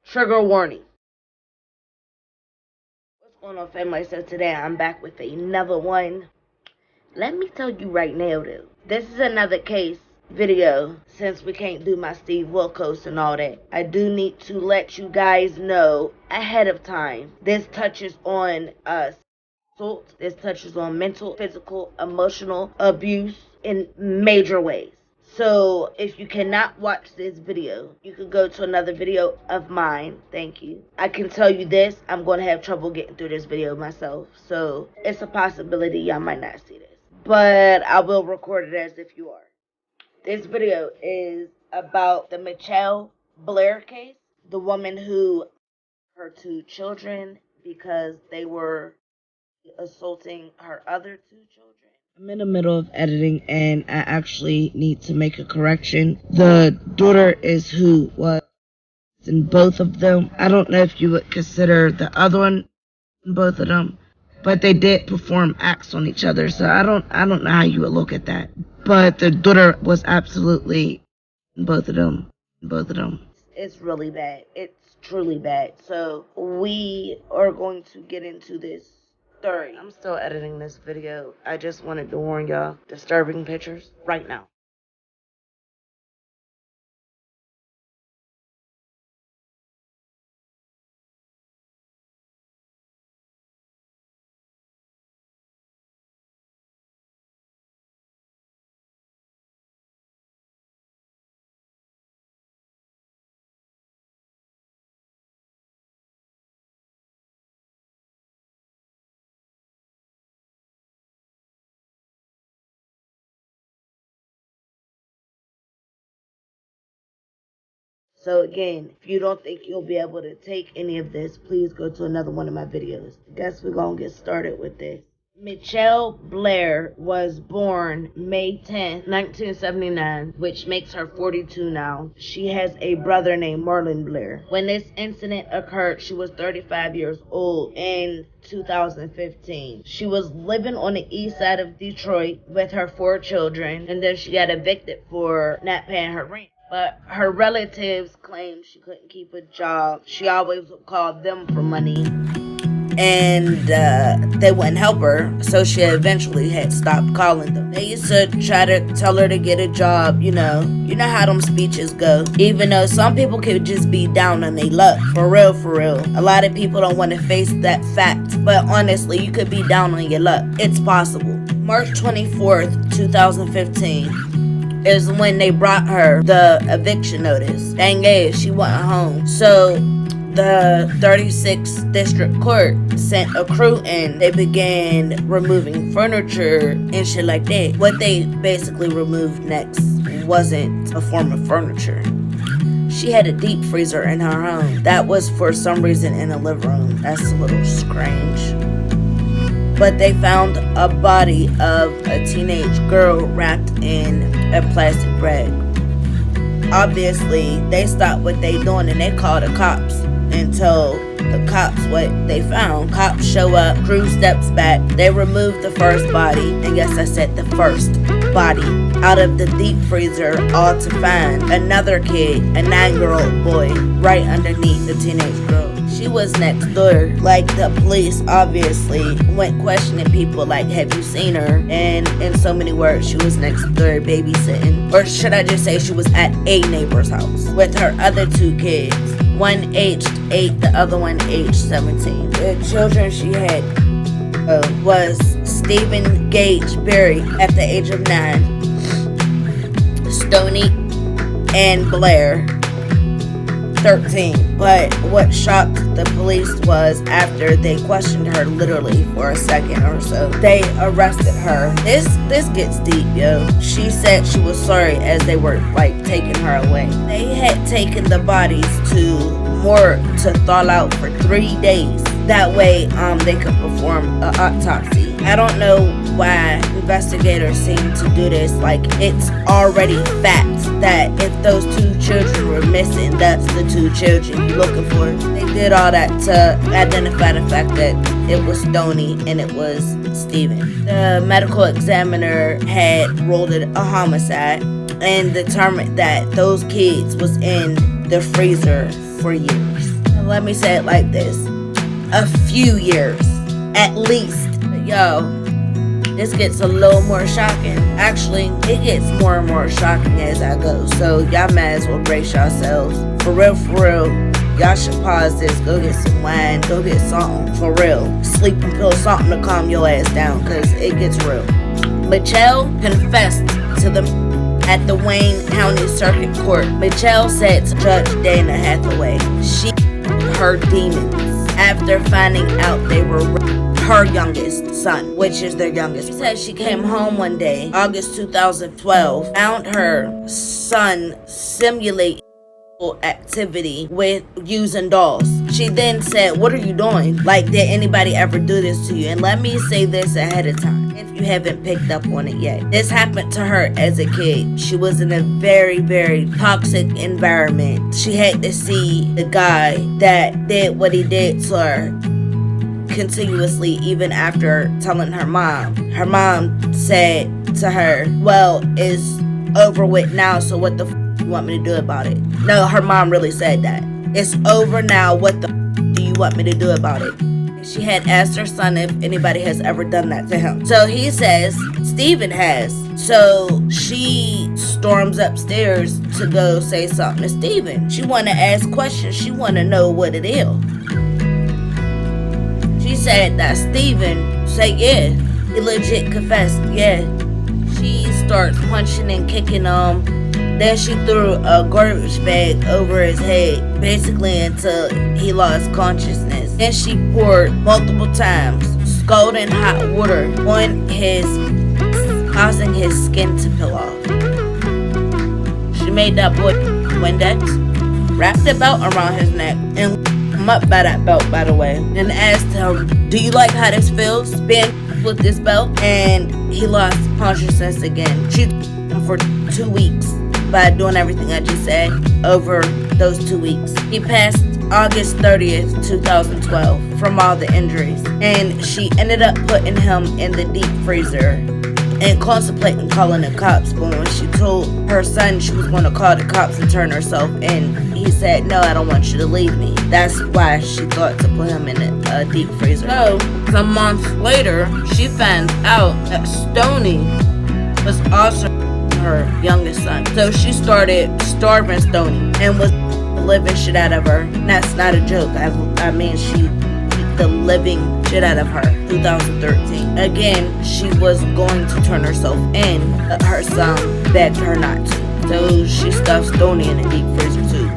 Trigger warning. What's going on, family? So today I'm back with another one. Let me tell you right now, though, this is another case video. Since we can't do my Steve Wilkos and all that, I do need to let you guys know ahead of time. This touches on assault. This touches on mental, physical, emotional abuse in major ways. So if you cannot watch this video, you can go to another video of mine. Thank you. I can tell you this, I'm going to have trouble getting through this video myself. So it's a possibility y'all might not see this. But I will record it as if you are. This video is about the Michelle Blair case. The woman who her two children because they were assaulting her other two children. I'm in the middle of editing and I actually need to make a correction. The daughter is who was in both of them. I don't know if you would consider the other one in both of them, but they did perform acts on each other, so I don't know how you would look at that. But the daughter was absolutely in both of them. It's really bad. It's truly bad. So we are going to get into this. Sorry, I'm still editing this video. I just wanted to warn y'all, disturbing pictures right now. So again, if you don't think you'll be able to take any of this, please go to another one of my videos. I guess we're going to get started with this. Michelle Blair was born May 10th, 1979, which makes her 42 now. She has a brother named Marlon Blair. When this incident occurred, she was 35 years old in 2015. She was living on the east side of Detroit with her 4 children, and then she got evicted for not paying her rent. But her relatives claimed she couldn't keep a job. She always would call them for money, and they wouldn't help her, so she eventually had stopped calling them. They used to try to tell her to get a job, you know how them speeches go. Even though some people could just be down on their luck, for real. A lot of people don't want to face that fact, but honestly, you could be down on your luck. It's possible. March 24th, 2015. is when they brought her the eviction notice. Dang it, she wasn't home. So the 36th District Court sent a crew in. They began removing furniture and shit like that. What they basically removed next wasn't a form of furniture. She had a deep freezer in her home. That was for some reason in the living room. That's a little strange. But they found a body of a teenage girl wrapped in a plastic bag. Obviously, they stopped what they doing and they called the cops and told the cops what they found. Cops show up, crew steps back, they remove the first body, and yes, I said the first body, out of the deep freezer, all to find another kid, a 9-year-old boy, right underneath the teenage girl. She was next door. Like, the police obviously went questioning people like, have you seen her? And in so many words, she was next door babysitting. Or should I just say she was at a neighbor's house with her other 2 kids. One aged 8, the other one aged 17. The children she had was Stephen Gage Berry at the age of 9. Stoni and Blair, 13. But what shocked the police was after they questioned her literally for a second or so, they arrested her. This gets deep, yo. She said she was sorry as they were like taking her away. They had taken the bodies to morgue to thaw out for 3 days. That way they could perform an autopsy. I don't know why investigators seem to do this. Like, it's already fact that if those 2 children were missing, that's the 2 children you're looking for. They did all that to identify the fact that it was Stoni and it was Stephen. The medical examiner had ruled it a homicide and determined that those kids was in the freezer for years. let me say it like this. A few years, at least. Yo, this gets a little more shocking. Actually, it gets more and more shocking as I go. So y'all might as well brace yourselves. For real, y'all should pause this, go get some wine, go get something, for real. Sleeping pill, something to calm your ass down, cause it gets real. Michelle confessed to them at the Wayne County Circuit Court. Michelle said to Judge Dana Hathaway, she her demons after finding out they were her youngest son, which is their youngest. She said she came home one day, August 2012, found her son simulate activity with using dolls. She then said, what are you doing? Like, did anybody ever do this to you? And let me say this ahead of time, if you haven't picked up on it yet. This happened to her as a kid. She was in a very, very toxic environment. She had to see the guy that did what he did to her continuously, even after telling her mom. Her mom said to her, well, it's over with now, so what the you want me to do about it? No, her mom really said that. It's over now, what the do you want me to do about it? She had asked her son if anybody has ever done that to him. So he says, Stephen has. So she storms upstairs to go say something to Stephen. She want to ask questions. She want to know what it is. She said that Stephen said, yeah. He legit confessed, yeah. She starts punching and kicking him. Then she threw a garbage bag over his head, basically until he lost consciousness. Then she poured multiple times scalding hot water on his, causing his skin to peel off. She made that boy Windex, wrapped a belt around his neck, and him up by that belt, by the way, and asked him, do you like how this feels, being with this belt? And he lost consciousness again. She him for 2 weeks. By doing everything I just said over those 2 weeks. He passed August 30th, 2012 from all the injuries. And she ended up putting him in the deep freezer and contemplating calling the cops. But when she told her son she was going to call the cops and turn herself in, he said, no, I don't want you to leave me. That's why she thought to put him in a deep freezer. So, some months later, she found out that Stoni was also her youngest son. So she started starving Stoni and was living shit out of her. And that's not a joke. I mean, she beat the living shit out of her. 2013. Again, she was going to turn herself in, but her son begged her not to. So she stuffed Stoni in a deep freezer too.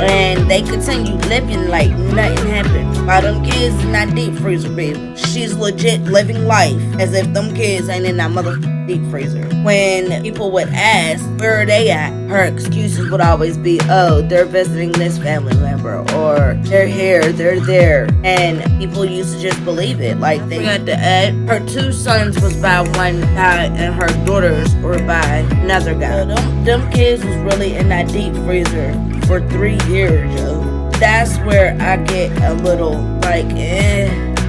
And they continue living like nothing happened. While them kids in that deep freezer, baby. She's legit living life as if them kids ain't in that motherfucking deep freezer. When people would ask, where are they at? Her excuses would always be, oh, they're visiting this family member, or they're here, they're there. And people used to just believe it. Like, they had to add, her 2 sons was by one guy, and her daughters were by another guy. So them kids was really in that deep freezer for 3 years, yo. That's where I get a little like,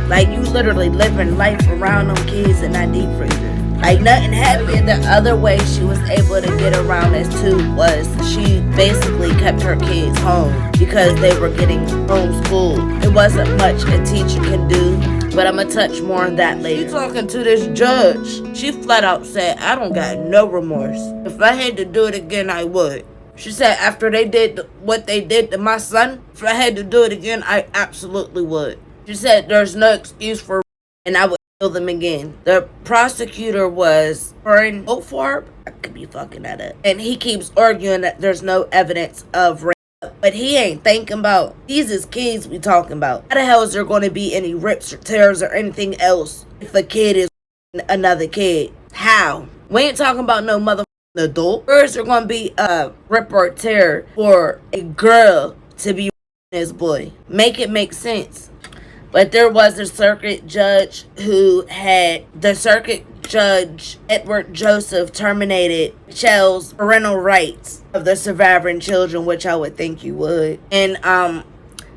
like, you literally living life around them kids in that deep freezer. Like, nothing happened. The other way she was able to get around this too was she basically kept her kids home because they were getting homeschooled. It wasn't much a teacher can do, but I'm gonna touch more on that later. She talking to this judge. She flat out said, I don't got no remorse. If I had to do it again, I would. She said after they did what they did to my son, if I had to do it again, I absolutely would. She said there's no excuse for, and I would kill them again. The prosecutor was Brian Ofarb. I could be fucking that up. And he keeps arguing that there's no evidence of rape. But he ain't thinking about, these is kids we talking about. How the hell is there going to be any rips or tears or anything else if a kid is another kid? How? We ain't talking about no motherfucking adult. Or is there going to be a rip or tear for a girl to be this boy? Make it make sense. But there was a circuit judge who had, the circuit judge, Edward Joseph, terminated Michelle's parental rights of the surviving children, which I would think you would. And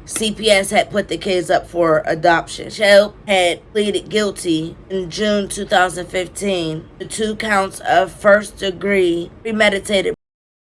CPS had put the kids up for adoption. Michelle had pleaded guilty in June 2015 to 2 counts of first-degree premeditated.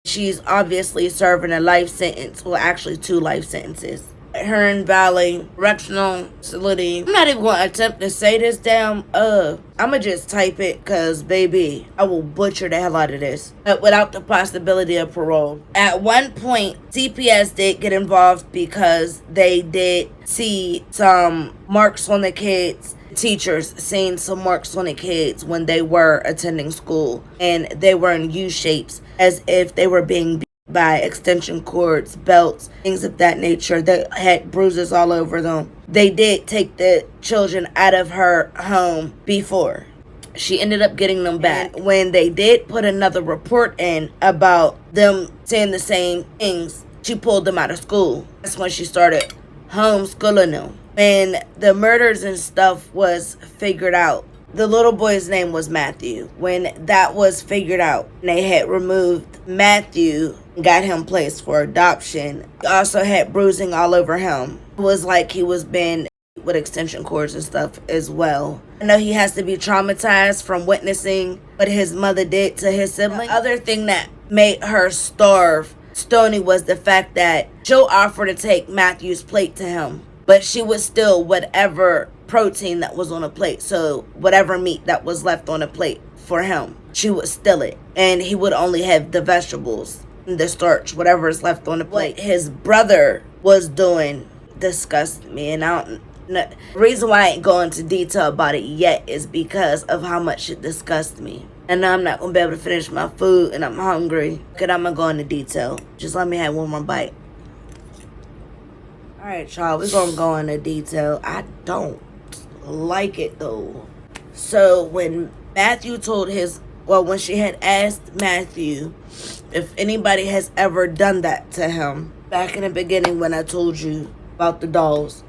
She's obviously serving a life sentence, well, actually 2 life sentences. at Heron Valley Correctional Facility. I'm not even going to attempt to say this damn, I'ma just type it, cause baby, I will butcher the hell out of this. But without the possibility of parole. At one point, CPS did get involved because they did see some marks on the kids. Teachers seen some marks on the kids when they were attending school, and they were in U shapes, as if they were being beat by extension cords, belts, things of that nature. They had bruises all over them. They did take the children out of her home before. She ended up getting them back. And when they did put another report in about them saying the same things, she pulled them out of school. That's when she started homeschooling them. When the murders and stuff was figured out, the little boy's name was Mathew. When that was figured out, they had removed Mathew and got him placed for adoption. He also had bruising all over him. It was like he was being with extension cords and stuff as well. I know he has to be traumatized from witnessing what his mother did to his sibling. The other thing that made her starve Stoni was the fact that Joe offered to take Matthew's plate to him, but she would steal whatever protein that was on a plate. So whatever meat that was left on a plate for him, she would steal it, and he would only have the vegetables, the starch, whatever is left on the plate. What his brother was doing disgusted me, and I don't. The reason why I ain't going into detail about it yet is because of how much it disgusts me. And I'm not going to be able to finish my food, and I'm hungry. Because I'm going to go into detail. Just let me have one more bite. Alright, y'all. We're going to go into detail. I don't like it, though. So, when Matthew told when she had asked Matthew if anybody has ever done that to him, back in the beginning when I told you about the dolls,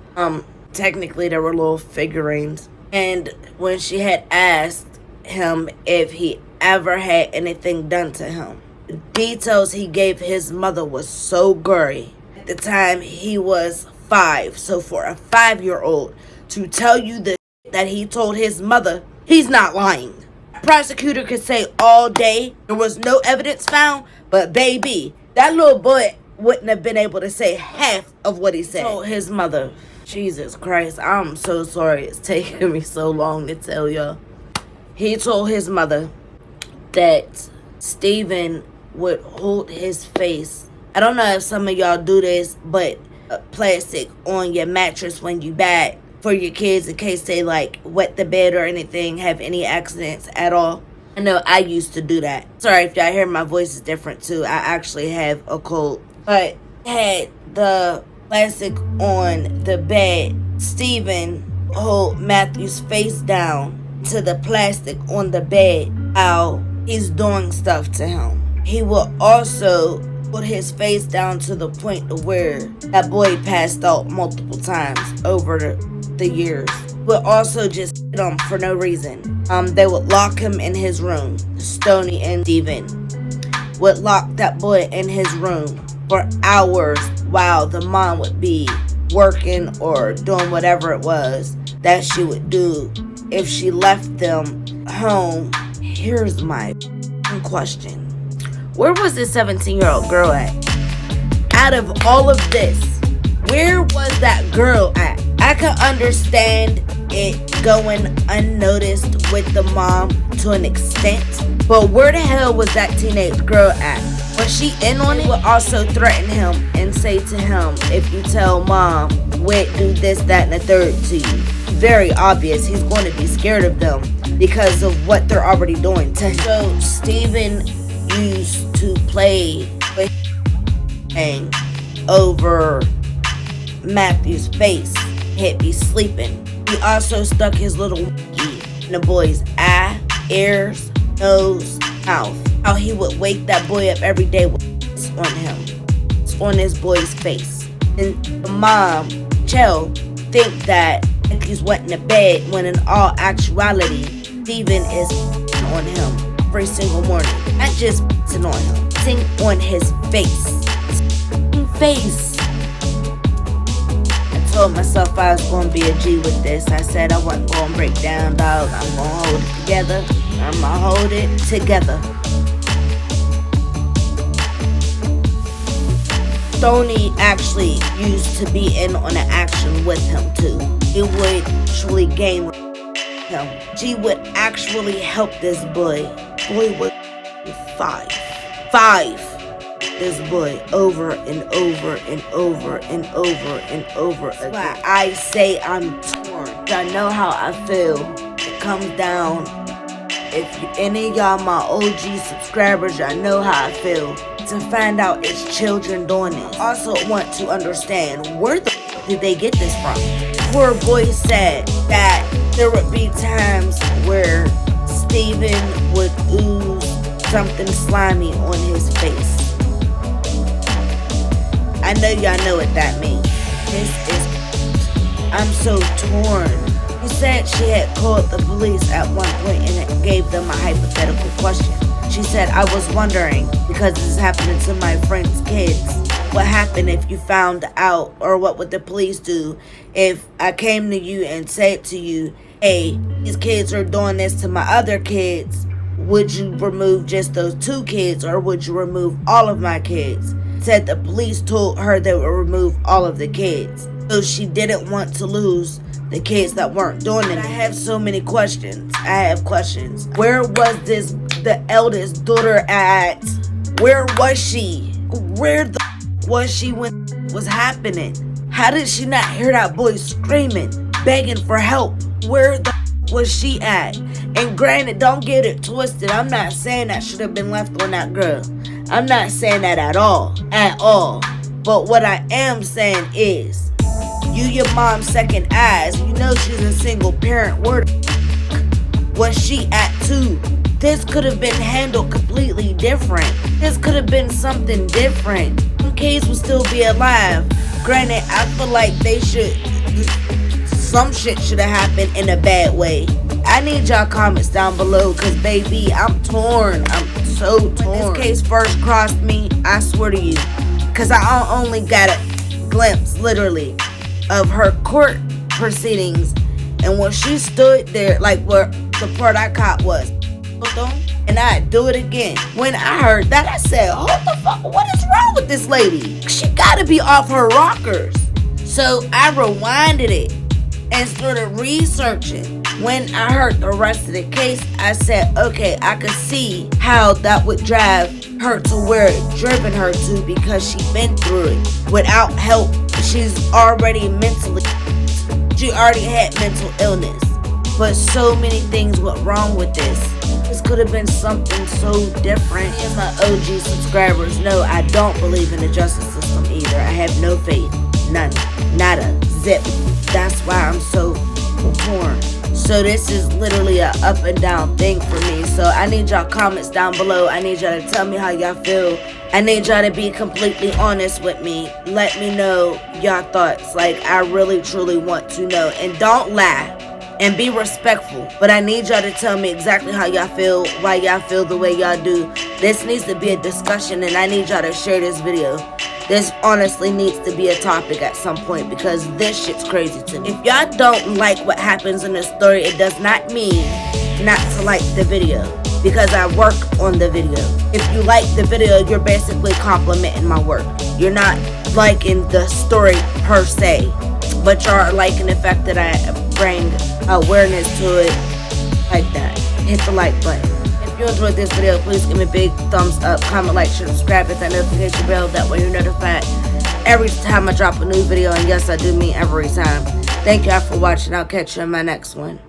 technically they were little figurines. And when she had asked him if he ever had anything done to him, the details he gave his mother was so gory. At the time, he was 5. So for a 5-year-old to tell you the that he told his mother, he's not lying. Prosecutor could say all day there was no evidence found, but baby, that little boy wouldn't have been able to say half of what he said. He told his mother, Jesus Christ, I'm so sorry it's taking me so long to tell y'all. He told his mother that Stephen would hold his face. I don't know if some of y'all do this, but plastic on your mattress when you bed for your kids in case they like wet the bed or anything, have any accidents at all. I know I used to do that. Sorry if y'all hear my voice is different too. I actually have a cold. But had the plastic on the bed, Stephen hold Matthew's face down to the plastic on the bed while he's doing stuff to him. He will also put his face down to the point to where that boy passed out multiple times over the years. But also just hit him for no reason. They would lock him in his room. Stoni and Stephen would lock that boy in his room for hours while the mom would be working or doing whatever it was that she would do if she left them home. Here's my question. Where was this 17-year-old girl at? Out of all of this, where was that girl at? I could understand it going unnoticed with the mom to an extent, but where the hell was that teenage girl at? Was she in on it? Would also threaten him and say to him, if you tell mom, we'd do this, that, and the third to you. Very obvious he's going to be scared of them because of what they're already doing to him. So Stephen used to play with him over Matthew's face. He'd be sleeping. He also stuck his little in the boy's eye, ears, nose, mouth. How he would wake that boy up every day with on him. It's on his boy's face. And the mom, Michelle, think that he's wet in the bed when in all actuality, Stephen is on him every single morning. Not just on him, sing on his face. Face. I told myself I was going to be a G with this. I said I wasn't going to break down, dog. I'm going to hold it together. I'm going to hold it together. Stoni actually used to be in on an action with him too. It would actually gain him. She would actually help this boy. Boy was 5. This boy over and over and over and over and over again. That's why I say I'm torn. I know how I feel. It comes down. If any of y'all my OG subscribers, y'all know how I feel. To find out it's children doing this. Also want to understand, where the did they get this from? Poor boy said that there would be times where Stephen would ooze something slimy on his face. I know y'all know what that means. I'm so torn. She said she had called the police at one point and it gave them a hypothetical question. She said, I was wondering, because this is happening to my friend's kids, what happened if you found out, or what would the police do if I came to you and said to you, hey, these kids are doing this to my other kids. Would you remove just those 2 kids, or would you remove all of my kids? Said the police told her they would remove all of the kids. So she didn't want to lose the kids that weren't doing it. I have so many questions. I have questions. Where was the eldest daughter at? Where was she? Where the was she when it was happening? How did she not hear that boy screaming, begging for help? Where the was she at? And granted, don't get it twisted. I'm not saying that should have been left on that girl. I'm not saying that at all. But what I am saying is, you your mom's second eyes. You know she's a single parent. Where was she at too? This could have been handled completely different. This could have been something different. Some kids would still be alive. Granted, I feel like some shit should have happened in a bad way. I need y'all comments down below, cause baby, I'm torn. I'm so torn. When this case first crossed me, I swear to you, cause I only got a glimpse, literally, of her court proceedings, and when she stood there, like where the part I caught was, and I'd do it again. When I heard that, I said, hold the fuck, what is wrong with this lady? She gotta be off her rockers. So I rewinded it and started researching. When I heard the rest of the case, I said, okay, I could see how that would drive her to where it driven her to, because she's been through it without help. She's already she already had mental illness. But so many things went wrong with this. This could have been something so different. And my OG subscribers know I don't believe in the justice system either. I have no faith. None. Nada. Zip. That's why I'm so torn. So this is literally a up and down thing for me. So I need y'all comments down below. I need y'all to tell me how y'all feel. I need y'all to be completely honest with me. Let me know y'all thoughts. Like, I really truly want to know. And don't lie. And be respectful. But I need y'all to tell me exactly how y'all feel, why y'all feel the way y'all do. This needs to be a discussion, and I need y'all to share this video. This honestly needs to be a topic at some point, because this shit's crazy to me. If y'all don't like what happens in the story, it does not mean not to like the video, because I work on the video. If you like the video, you're basically complimenting my work. You're not liking the story per se, but you're liking the fact that I bring awareness to it like that. Hit the like button. If you enjoyed this video, please give me a big thumbs up, comment, like, share, subscribe, hit that notification bell. That way you're notified every time I drop a new video. And yes, I do mean every time. Thank y'all for watching. I'll catch you in my next one.